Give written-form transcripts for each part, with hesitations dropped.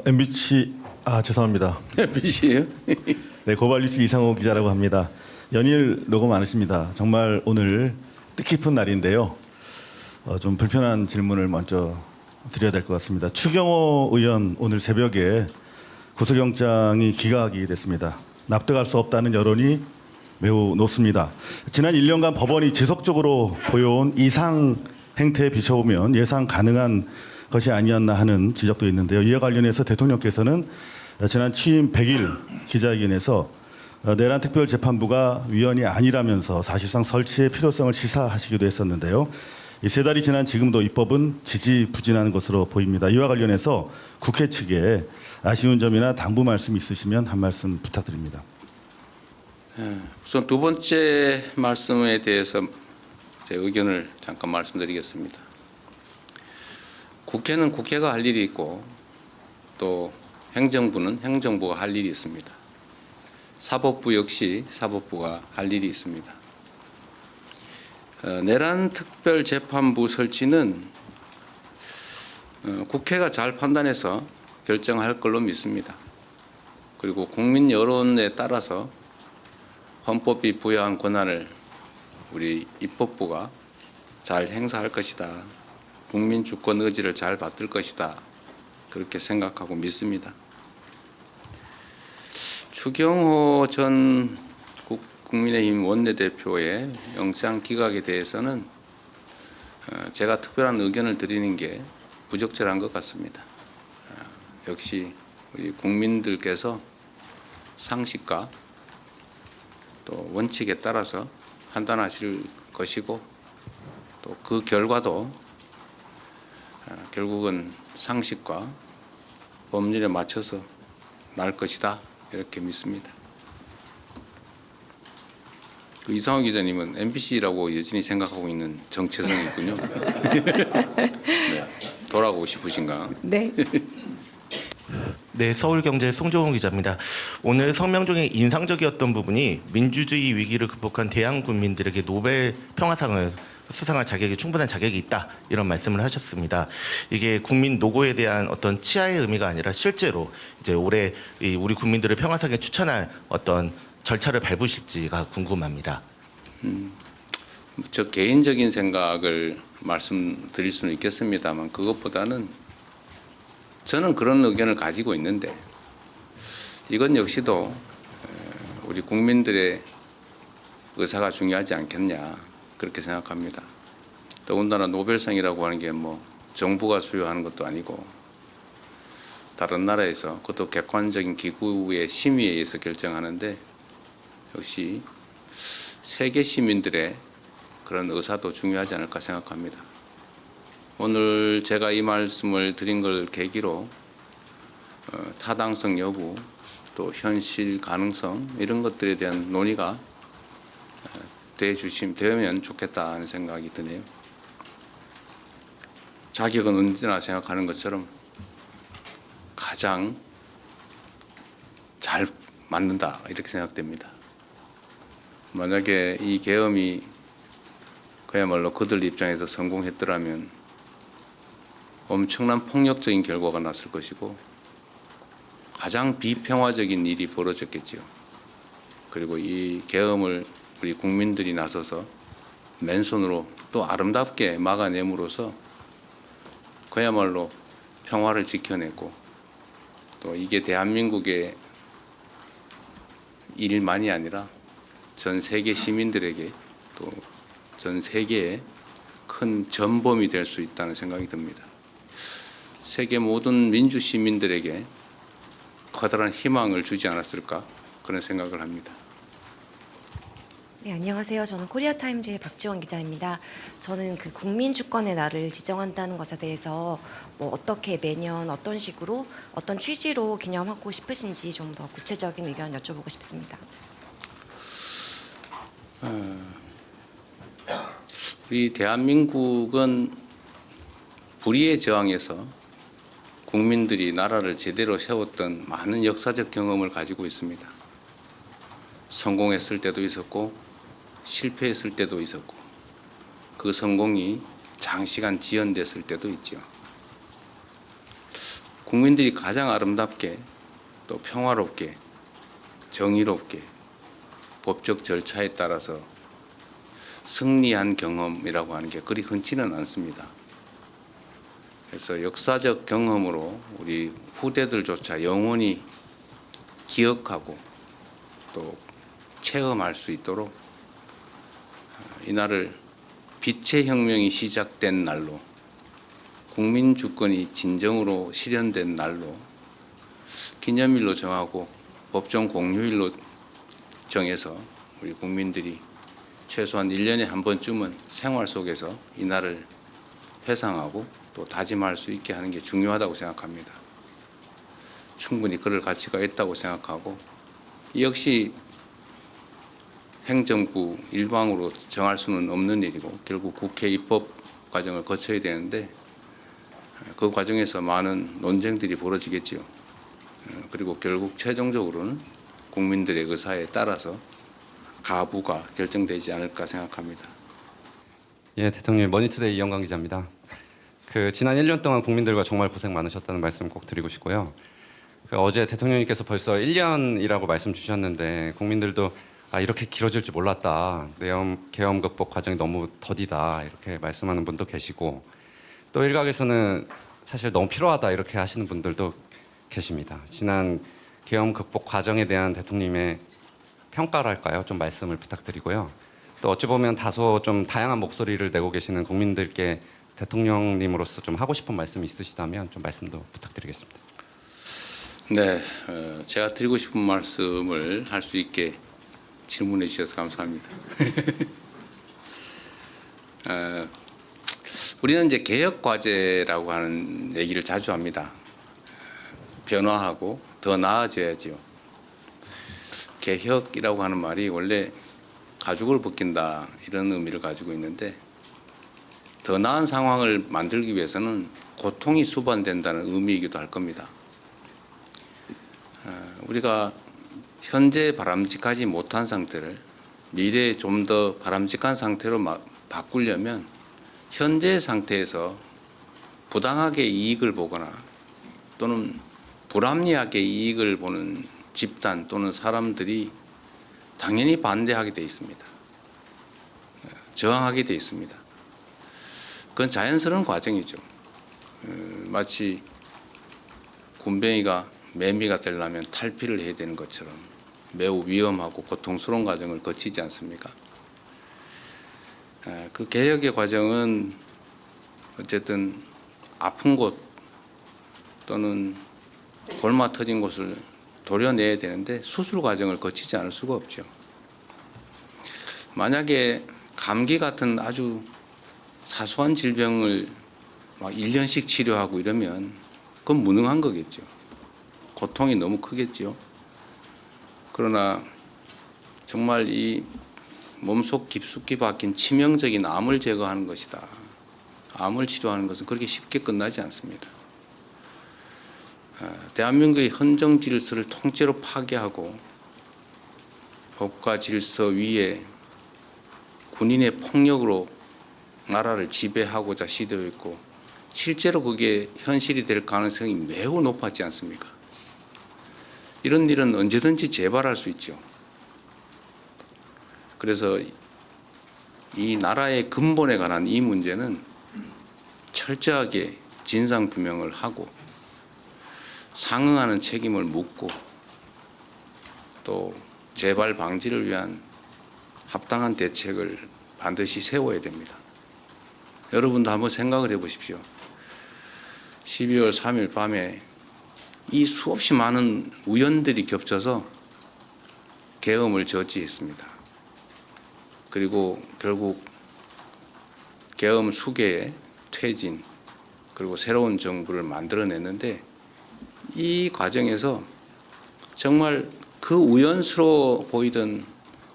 MBC 죄송합니다. MBC예요? 네, 고발뉴스 이상호 기자라고 합니다. 연일 녹음 많으십니다. 정말 오늘 뜻깊은 날인데요. 좀 불편한 질문을 먼저 드려야 될 것 같습니다. 추경호 의원 오늘 새벽에 구속영장이 기각이 됐습니다. 납득할 수 없다는 여론이 매우 높습니다. 지난 1년간 법원이 지속적으로 보여온 이상 행태에 비춰보면 예상 가능한 것이 아니었나 하는 지적도 있는데요. 이와 관련해서 대통령께서는 지난 취임 100일 기자회견에서 내란 특별재판부가 위헌이 아니라면서 사실상 설치의 필요성을 시사하시기도 했었는데요. 이 세 달이 지난 지금도 입법은 지지부진한 것으로 보입니다. 이와 관련해서 국회 측에 아쉬운 점이나 당부 말씀 있으시면 한 말씀 부탁드립니다. 우선 두 번째 말씀에 대해서 제 의견을 잠깐 말씀드리겠습니다. 국회는 국회가 할 일이 있고 또 행정부는 행정부가 할 일이 있습니다. 사법부 역시 사법부가 할 일이 있습니다. 내란 특별재판부 설치는 국회가 잘 판단해서 결정할 걸로 믿습니다. 그리고 국민 여론에 따라서 헌법이 부여한 권한을 우리 입법부가 잘 행사할 것이다. 국민 주권 의지를 잘 받들 것이다. 그렇게 생각하고 믿습니다. 추경호 전 국민의힘 원내대표의 영장 기각에 대해서는 제가 특별한 의견을 드리는 게 부적절한 것 같습니다. 역시 우리 국민들께서 상식과 또 원칙에 따라서 판단하실 것이고 또 그 결과도 결국은 상식과 법률에 맞춰서 날 것이다 이렇게 믿습니다. 그 이상호 기자님은 MBC라고 여전히 생각하고 있는 정체성이 있군요. 네. 돌아가고 싶으신가? 네. 네, 서울경제 송종훈 기자입니다. 오늘 성명 중에 인상적이었던 부분이 민주주의 위기를 극복한 대한 국민들에게 노벨 평화상을 수상할 자격이 충분한 자격이 있다 이런 말씀을 하셨습니다. 이게 국민 노고에 대한 어떤 치하의 의미가 아니라 실제로 이제 올해 우리 국민들을 평화상에 추천할 어떤 절차를 밟으실지가 궁금합니다. 저 개인적인 생각을 말씀드릴 수는 있겠습니다만 그것보다는 저는 그런 의견을 가지고 있는데 이건 역시도 우리 국민들의 의사가 중요하지 않겠냐 그렇게 생각합니다. 더군다나 노벨상이라고 하는 게 뭐 정부가 수여하는 것도 아니고 다른 나라에서 그것도 객관적인 기구의 심의에 의해서 결정하는데 역시 세계 시민들의 그런 의사도 중요하지 않을까 생각합니다. 오늘 제가 이 말씀을 드린 걸 계기로 타당성 여부 또 현실 가능성 이런 것들에 대한 논의가 되면 좋겠다는 생각이 드네요. 자격은 언제나 생각하는 것처럼 가장 잘 맞는다 이렇게 생각됩니다. 만약에 이 계엄이 그야말로 그들 입장에서 성공했더라면 엄청난 폭력적인 결과가 났을 것이고 가장 비평화적인 일이 벌어졌겠지요. 그리고 이 계엄을 우리 국민들이 나서서 맨손으로 또 아름답게 막아냄으로써 그야말로 평화를 지켜내고 또 이게 대한민국의 일만이 아니라 전 세계 시민들에게 또 전 세계에 큰 전범이 될 수 있다는 생각이 듭니다. 세계 모든 민주 시민들에게 커다란 희망을 주지 않았을까 그런 생각을 합니다. 네, 안녕하세요. 저는 코리아타임즈의 박지원 기자입니다. 저는 그 국민 주권의 날을 지정한다는 것에 대해서 뭐 어떻게 매년 어떤 식으로 어떤 취지로 기념하고 싶으신지 좀 더 구체적인 의견 여쭤보고 싶습니다. 우리 대한민국은 불의의 저항에서 국민들이 나라를 제대로 세웠던 많은 역사적 경험을 가지고 있습니다. 성공했을 때도 있었고 실패했을 때도 있었고 그 성공이 장시간 지연됐을 때도 있죠. 국민들이 가장 아름답게 또 평화롭게 정의롭게 법적 절차에 따라서 승리한 경험이라고 하는 게 그리 흔치는 않습니다. 그래서 역사적 경험으로 우리 후대들조차 영원히 기억하고 또 체험할 수 있도록 이날을 빛의 혁명이 시작된 날로 국민 주권이 진정으로 실현된 날로 기념일로 정하고 법정 공휴일로 정해서 우리 국민들이 최소한 1년에 한 번쯤은 생활 속에서 이 날을 회상하고 또 다짐할 수 있게 하는 게 중요하다고 생각합니다. 충분히 그럴 가치가 있다고 생각하고 역시 행정부 일방으로 정할 수는 없는 일이고 결국 국회 입법 과정을 거쳐야 되는데 그 과정에서 많은 논쟁들이 벌어지겠지요. 그리고 결국 최종적으로는 국민들의 의사에 따라서 가부가 결정되지 않을까 생각합니다. 예, 대통령 머니투데이 이영광 기자입니다. 지난 1년 동안 국민들과 정말 고생 많으셨다는 말씀 꼭 드리고 싶고요. 어제 대통령님께서 벌써 1년이라고 말씀 주셨는데 국민들도 이렇게 길어질 줄 몰랐다. 계엄 극복 과정이 너무 더디다. 이렇게 말씀하는 분도 계시고 또 일각에서는 사실 너무 필요하다 이렇게 하시는 분들도 계십니다. 지난 계엄 극복 과정에 대한 대통령님의 평가랄까요? 좀 말씀을 부탁드리고요. 또 어찌 보면 다소 좀 다양한 목소리를 내고 계시는 국민들께 대통령님으로서 좀 하고 싶은 말씀이 있으시다면 좀 말씀도 부탁드리겠습니다. 네, 제가 드리고 싶은 말씀을 할 수 있게 질문해 주셔서 감사합니다. 우리는 이제 개혁 과제라고 하는 얘기를 자주 합니다. 변화하고 더 나아져야지요. 개혁이라고 하는 말이 원래 가죽을 벗긴다 이런 의미를 가지고 있는데 더 나은 상황을 만들기 위해서는 고통이 수반된다는 의미이기도 할 겁니다. 우리가 현재 바람직하지 못한 상태를 미래에 좀 더 바람직한 상태로 바꾸려면 현재 상태에서 부당하게 이익을 보거나 또는 불합리하게 이익을 보는 집단 또는 사람들이 당연히 반대하게 돼 있습니다. 저항하게 돼 있습니다. 그건 자연스러운 과정이죠. 마치 군뱅이가 매미가 되려면 탈피를 해야 되는 것처럼 매우 위험하고 고통스러운 과정을 거치지 않습니까? 그 개혁의 과정은 어쨌든 아픈 곳 또는 골마 터진 곳을 도려내야 되는데 수술 과정을 거치지 않을 수가 없죠. 만약에 감기 같은 아주 사소한 질병을 막 1년씩 치료하고 이러면 그건 무능한 거겠죠. 고통이 너무 크겠죠. 그러나 정말 이 몸속 깊숙이 박힌 치명적인 암을 제거하는 것이다. 암을 치료하는 것은 그렇게 쉽게 끝나지 않습니다. 대한민국의 헌정 질서를 통째로 파괴하고 법과 질서 위에 군인의 폭력으로 나라를 지배하고자 시도했고 실제로 그게 현실이 될 가능성이 매우 높았지 않습니까? 이런 일은 언제든지 재발할 수 있죠. 그래서 이 나라의 근본에 관한 이 문제는 철저하게 진상규명을 하고 상응하는 책임을 묻고 또 재발 방지를 위한 합당한 대책을 반드시 세워야 됩니다. 여러분도 한번 생각을 해보십시오. 12월 3일 밤에 이 수없이 많은 우연들이 겹쳐서 계엄을 저지했습니다. 그리고 결국 계엄 수계에 퇴진 그리고 새로운 정부를 만들어냈는데 이 과정에서 정말 그 우연스러워 보이던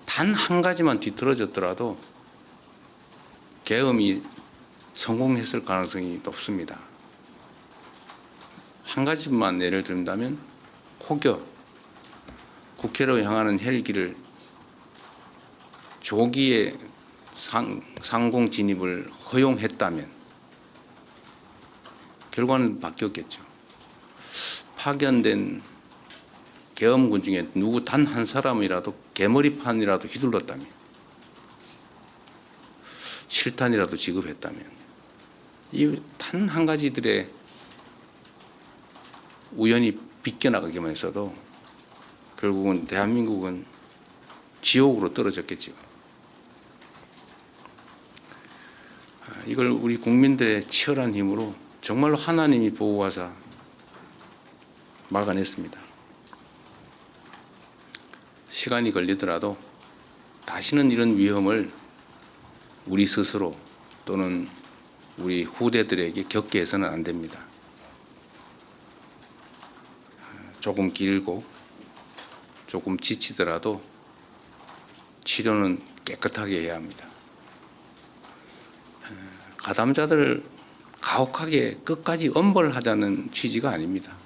단 한 가지만 뒤틀어졌더라도 계엄이 성공했을 가능성이 높습니다. 한 가지만 예를 든다면 혹여 국회로 향하는 헬기를 조기에 상공 진입을 허용했다면 결과는 바뀌었겠죠. 파견된 계엄군 중에 누구 단 한 사람이라도 개머리판이라도 휘둘렀다면, 실탄이라도 지급했다면, 이 단 한 가지들의 우연히 비껴나가기만 했어도 결국은 대한민국은 지옥으로 떨어졌겠죠. 이걸 우리 국민들의 치열한 힘으로 정말로 하나님이 보호하사 막아냈습니다. 시간이 걸리더라도 다시는 이런 위험을 우리 스스로 또는 우리 후대들에게 겪게 해서는 안 됩니다. 조금 길고 조금 지치더라도 치료는 깨끗하게 해야 합니다. 가담자들 가혹하게 끝까지 엄벌하자는 취지가 아닙니다.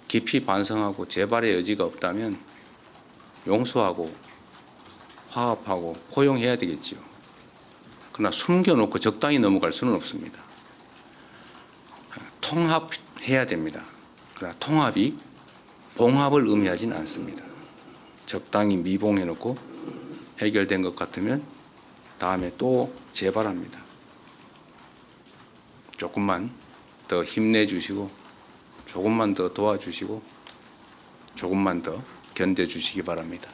깊이 반성하고 재발의 여지가 없다면 용서하고 화합하고 포용해야 되겠지요. 그러나 숨겨놓고 적당히 넘어갈 수는 없습니다. 통합해야 됩니다. 그러나 통합이 봉합을 의미하지는 않습니다. 적당히 미봉해놓고 해결된 것 같으면 다음에 또 재발합니다. 조금만 더 힘내주시고 조금만 더 도와주시고 조금만 더 견뎌주시기 바랍니다.